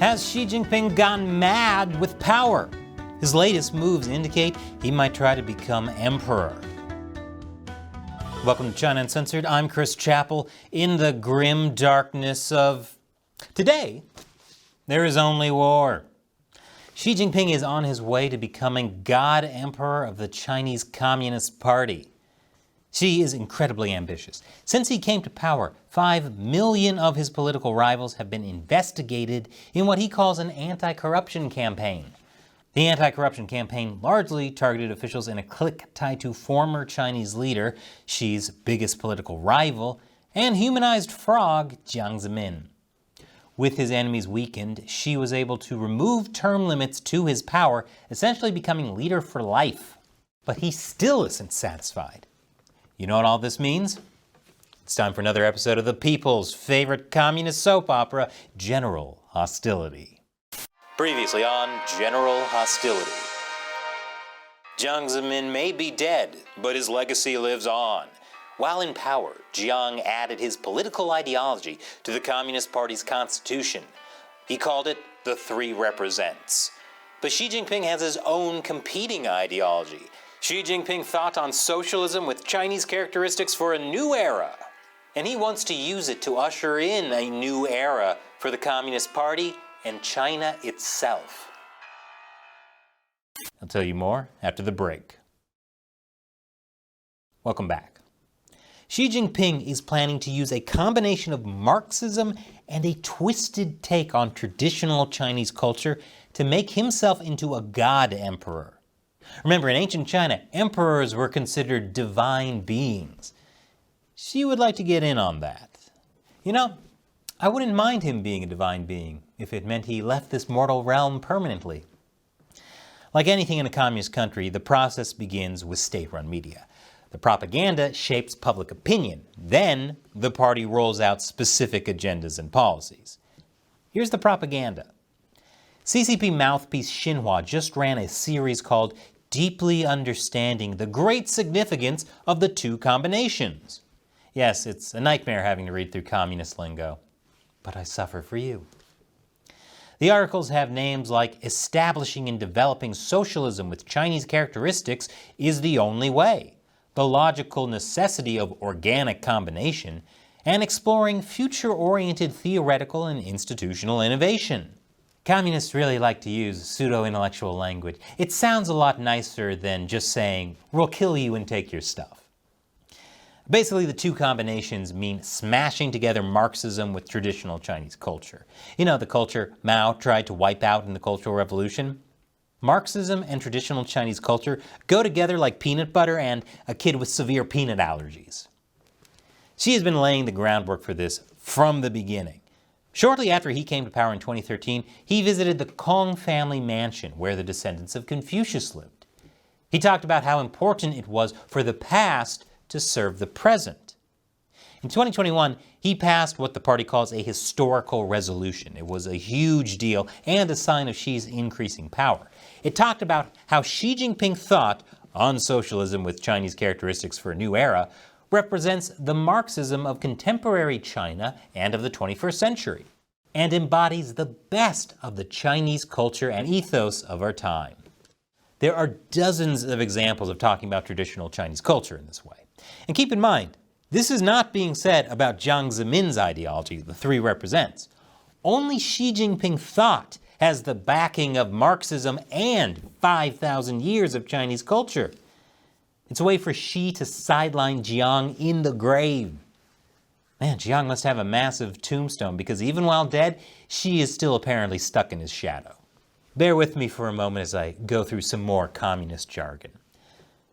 Has Xi Jinping gone mad with power? His latest moves indicate he might try to become emperor. Welcome to China Uncensored. I'm Chris Chappell. In the grim darkness of today, there is only war. Xi Jinping is on his way to becoming God Emperor of the Chinese Communist Party. Xi is incredibly ambitious. Since he came to power, 5 million of his political rivals have been investigated in what he calls an anti-corruption campaign. The anti-corruption campaign largely targeted officials in a clique tied to former Chinese leader, Xi's biggest political rival, and humanized frog Jiang Zemin. With his enemies weakened, Xi was able to remove term limits to his power, essentially becoming leader for life. But he still isn't satisfied. You know what all this means? It's time for another episode of the people's favorite communist soap opera, General Hostility. Previously on General Hostility. Jiang Zemin may be dead, but his legacy lives on. While in power, Jiang added his political ideology to the Communist Party's constitution. He called it the Three Represents. But Xi Jinping has his own competing ideology. Xi Jinping thought on socialism with Chinese characteristics for a new era. And he wants to use it to usher in a new era for the Communist Party and China itself. I'll tell you more after the break. Welcome back. Xi Jinping is planning to use a combination of Marxism and a twisted take on traditional Chinese culture to make himself into a god emperor. Remember, in ancient China, emperors were considered divine beings. Xi would like to get in on that. You know, I wouldn't mind him being a divine being if it meant he left this mortal realm permanently. Like anything in a communist country, the process begins with state-run media. The propaganda shapes public opinion. Then, the party rolls out specific agendas and policies. Here's the propaganda. CCP mouthpiece Xinhua just ran a series called Deeply Understanding the Great Significance of the Two Combinations. Yes, it's a nightmare having to read through communist lingo, but I suffer for you. The articles have names like Establishing and Developing Socialism with Chinese Characteristics is the Only Way, The Logical Necessity of Organic Combination, and Exploring Future-Oriented Theoretical and Institutional Innovation. Communists really like to use pseudo-intellectual language. It sounds a lot nicer than just saying, we'll kill you and take your stuff. Basically, the two combinations mean smashing together Marxism with traditional Chinese culture. You know, the culture Mao tried to wipe out in the Cultural Revolution? Marxism and traditional Chinese culture go together like peanut butter and a kid with severe peanut allergies. Xi has been laying the groundwork for this from the beginning. Shortly after he came to power in 2013, he visited the Kong family mansion where the descendants of Confucius lived. He talked about how important it was for the past to serve the present. In 2021, he passed what the party calls a historical resolution. It was a huge deal and a sign of Xi's increasing power. It talked about how Xi Jinping thought on socialism with Chinese characteristics for a new era represents the Marxism of contemporary China and of the 21st century, and embodies the best of the Chinese culture and ethos of our time. There are dozens of examples of talking about traditional Chinese culture in this way. And keep in mind, this is not being said about Jiang Zemin's ideology, the Three Represents. Only Xi Jinping thought has the backing of Marxism and 5,000 years of Chinese culture. It's a way for Xi to sideline Jiang in the grave. Man, Jiang must have a massive tombstone because even while dead, Xi is still apparently stuck in his shadow. Bear with me for a moment as I go through some more communist jargon.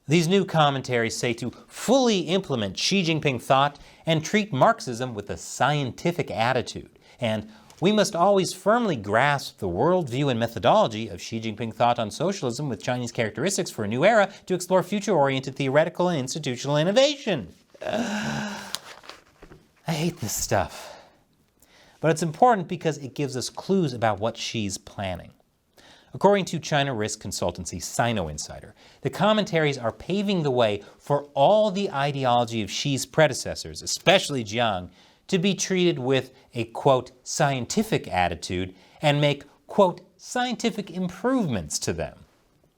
These new commentaries say to fully implement Xi Jinping thought and treat Marxism with a scientific attitude. And we must always firmly grasp the worldview and methodology of Xi Jinping thought on socialism with Chinese characteristics for a new era to explore future-oriented theoretical and institutional innovation. I hate this stuff. But it's important because it gives us clues about what Xi's planning. According to China risk consultancy Sino Insider, the commentaries are paving the way for all the ideology of Xi's predecessors, especially Jiang, to be treated with a, quote, scientific attitude and make, quote, scientific improvements to them.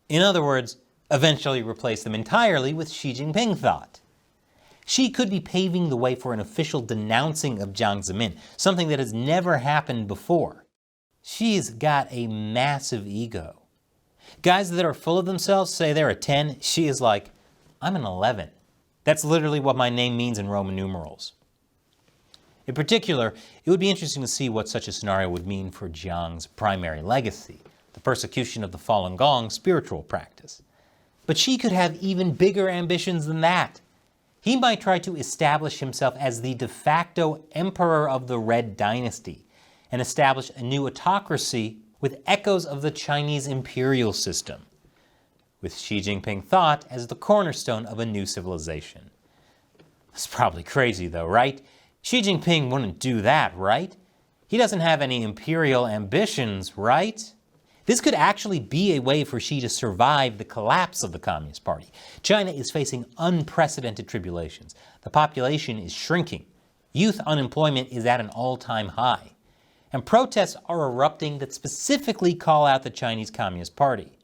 In other words, eventually replace them entirely with Xi Jinping thought. Xi could be paving the way for an official denouncing of Jiang Zemin, something that has never happened before. Xi's got a massive ego. Guys that are full of themselves say they're a 10, Xi is like, I'm an 11. That's literally what my name means in Roman numerals. In particular, it would be interesting to see what such a scenario would mean for Jiang's primary legacy, the persecution of the Falun Gong spiritual practice. But Xi could have even bigger ambitions than that. He might try to establish himself as the de facto emperor of the Red Dynasty and establish a new autocracy with echoes of the Chinese imperial system, with Xi Jinping thought as the cornerstone of a new civilization. It's probably crazy though, right? Xi Jinping wouldn't do that, right? He doesn't have any imperial ambitions, right? This could actually be a way for Xi to survive the collapse of the Communist Party. China is facing unprecedented tribulations. The population is shrinking. Youth unemployment is at an all-time high. And protests are erupting that specifically call out the Chinese Communist Party.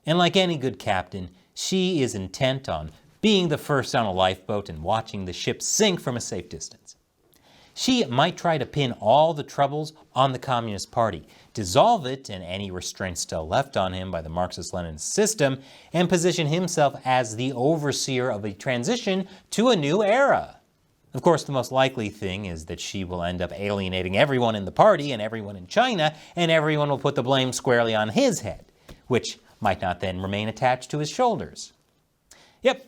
And like any good captain, Xi is intent on being the first on a lifeboat and watching the ship sink from a safe distance. Xi might try to pin all the troubles on the Communist Party, dissolve it and any restraints still left on him by the Marxist-Leninist system, and position himself as the overseer of a transition to a new era. Of course, the most likely thing is that Xi will end up alienating everyone in the party and everyone in China, and everyone will put the blame squarely on his head, which might not then remain attached to his shoulders. Yep,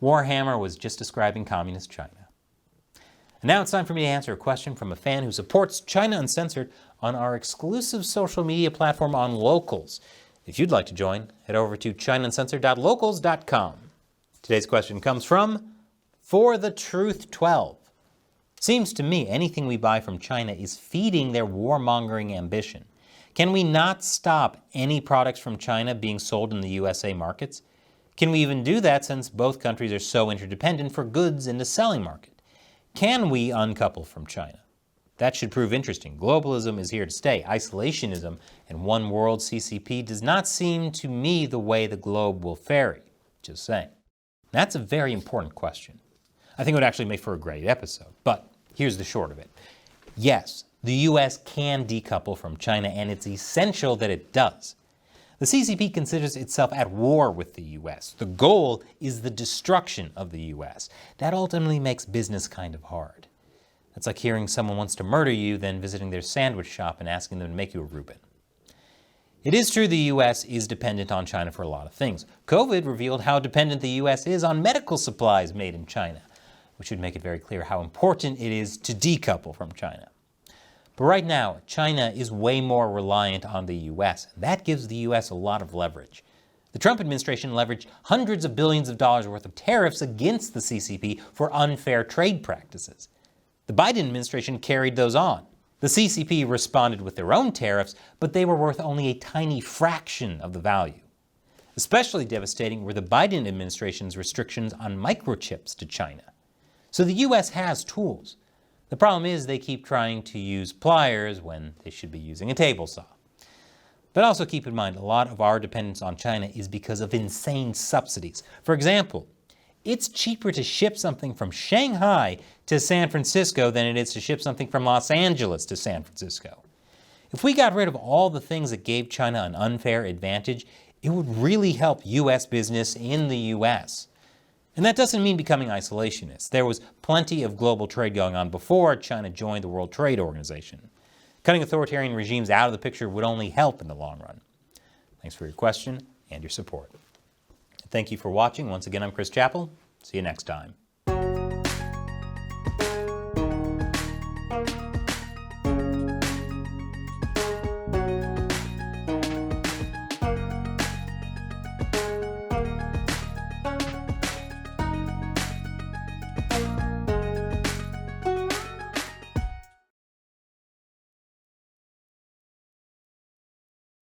Warhammer was just describing communist China. And now it's time for me to answer a question from a fan who supports China Uncensored on our exclusive social media platform on Locals. If you'd like to join, head over to chinauncensored.locals.com. Today's question comes from For the Truth 12. Seems to me anything we buy from China is feeding their warmongering ambition. Can we not stop any products from China being sold in the USA markets? Can we even do that since both countries are so interdependent for goods in the selling market? Can we uncouple from China? That should prove interesting. Globalism is here to stay. Isolationism and one world CCP does not seem to me the way the globe will ferry. Just saying. That's a very important question. I think it would actually make for a great episode, but here's the short of it. Yes, the US can decouple from China, and it's essential that it does. The CCP considers itself at war with the US. The goal is the destruction of the US. That ultimately makes business kind of hard. That's like hearing someone wants to murder you, then visiting their sandwich shop and asking them to make you a Reuben. It is true the US is dependent on China for a lot of things. COVID revealed how dependent the US is on medical supplies made in China, which should make it very clear how important it is to decouple from China. But right now, China is way more reliant on the US. That gives the US a lot of leverage. The Trump administration leveraged hundreds of billions of dollars worth of tariffs against the CCP for unfair trade practices. The Biden administration carried those on. The CCP responded with their own tariffs, but they were worth only a tiny fraction of the value. Especially devastating were the Biden administration's restrictions on microchips to China. So the US has tools. The problem is they keep trying to use pliers when they should be using a table saw. But also keep in mind, a lot of our dependence on China is because of insane subsidies. For example, it's cheaper to ship something from Shanghai to San Francisco than it is to ship something from Los Angeles to San Francisco. If we got rid of all the things that gave China an unfair advantage, it would really help US business in the US. And that doesn't mean becoming isolationist. There was plenty of global trade going on before China joined the World Trade Organization. Cutting authoritarian regimes out of the picture would only help in the long run. Thanks for your question and your support. Thank you for watching. Once again, I'm Chris Chappell. See you next time.